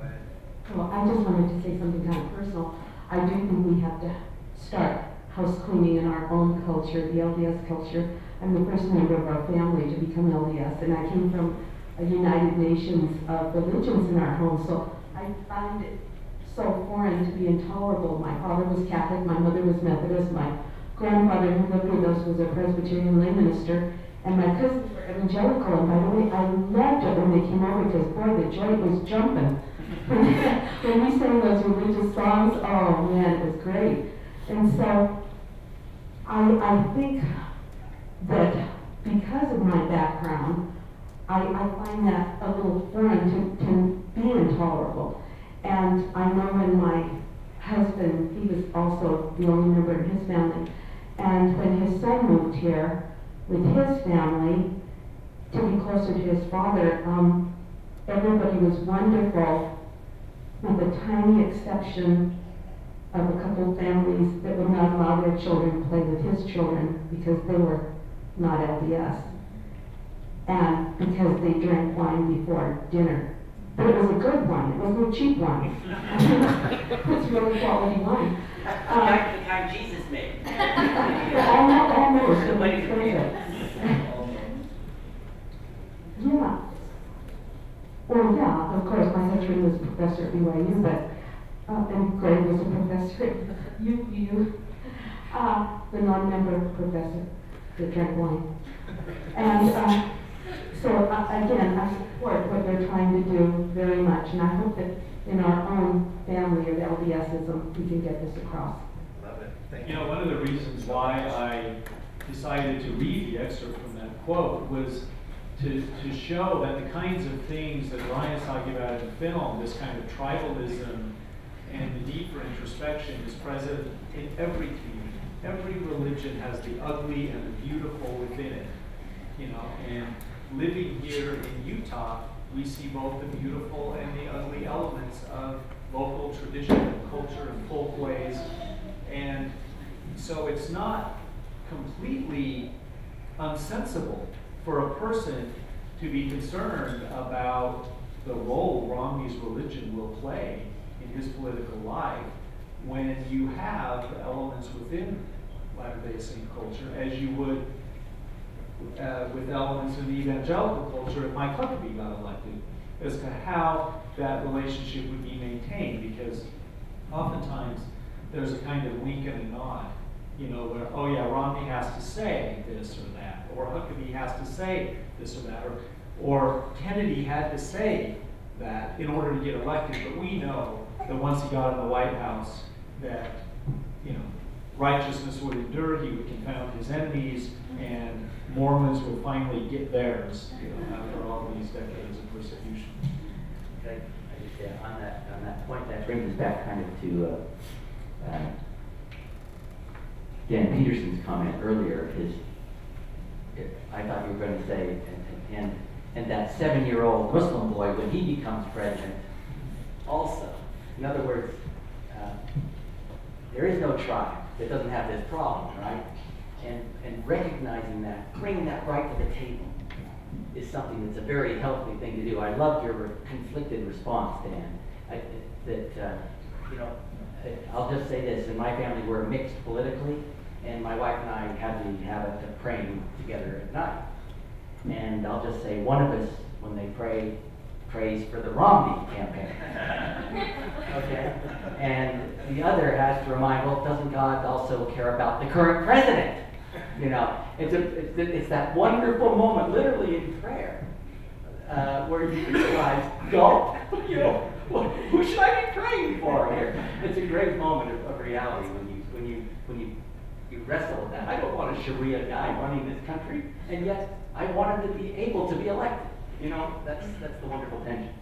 Go ahead. Well, I just wanted to say something kind of personal. I do think we have to start house cleaning in our own culture, the LDS culture. I'm the first member of our family to become LDS, and I came from a United Nations of religions in our home, so I find it so foreign to be intolerable. My father was Catholic, my mother was Methodist, my grandfather who lived with us was a Presbyterian lay minister, and my cousins were evangelical. And by the way, I loved it when they came over because, boy, the joint was jumping. When we sang those religious songs, oh man, it was great. And so I think that because of my background, I find that a little foreign to be intolerable. And I know when my husband, he was also the only member in his family, and when his son moved here with his family to be closer to his father, everybody was wonderful, with a tiny exception of a couple of families that would not allow their children to play with his children because they were not LDS, and because they drank wine before dinner. But it was a good wine, it wasn't a cheap wine. It was really quality wine. The kind Jesus made. Almost, it was expensive. Yeah. Well, yeah, of course, my husband was a professor at BYU, but, and Greg was a professor at UVU, the non-member professor that drank wine. And so, again, I support what they're trying to do very much, and I hope that in our own family of LDSism, we can get this across. Love it. Thank you. You know, one of the reasons why I decided to read the excerpt from that quote was to show that the kinds of things that Ryan is talking about in film, this kind of tribalism and the need for introspection, is present in every community. Every religion has the ugly and the beautiful within it. You know, and living here in Utah, we see both the beautiful and the ugly elements of local tradition and culture and folkways. And so it's not completely unsensible for a person to be concerned about the role Romney's religion will play in his political life when you have elements within Latter-day Saint culture, as you would with elements in the evangelical culture if Mike Huckabee got elected, as to how that relationship would be maintained, because oftentimes there's a kind of wink and a nod, you know, where, oh yeah, Romney has to say this or that, or Huckabee has to say this or that, or Kennedy had to say that in order to get elected, but we know that once he got in the White House that, you know, righteousness would endure, he would confound his enemies, and Mormons would finally get theirs, you know, after all these decades of persecution. Okay. On that point, that brings us back kind of to Dan Peterson's comment earlier. I thought you were going to say, and that 7-year-old Muslim boy, when he becomes president, also. In other words, there is no tribe that doesn't have this problem, right? And recognizing that, bringing that right to the table, is something that's a very healthy thing to do. I loved your conflicted response, Dan. You know, I'll just say this: in my family, we're mixed politically, and my wife and I have the habit of praying together at night. And I'll just say, one of us, when they pray, prays for the Romney campaign. Okay? And the other has to remind, well, doesn't God also care about the current president? You know, it's that wonderful moment, literally in prayer, where you realize, go, you know, who should I be praying for here? It's a great moment of reality when you wrestle with that. I don't want a Sharia guy running this country, and yet I want him to be able to be elected. You know, that's the wonderful tension.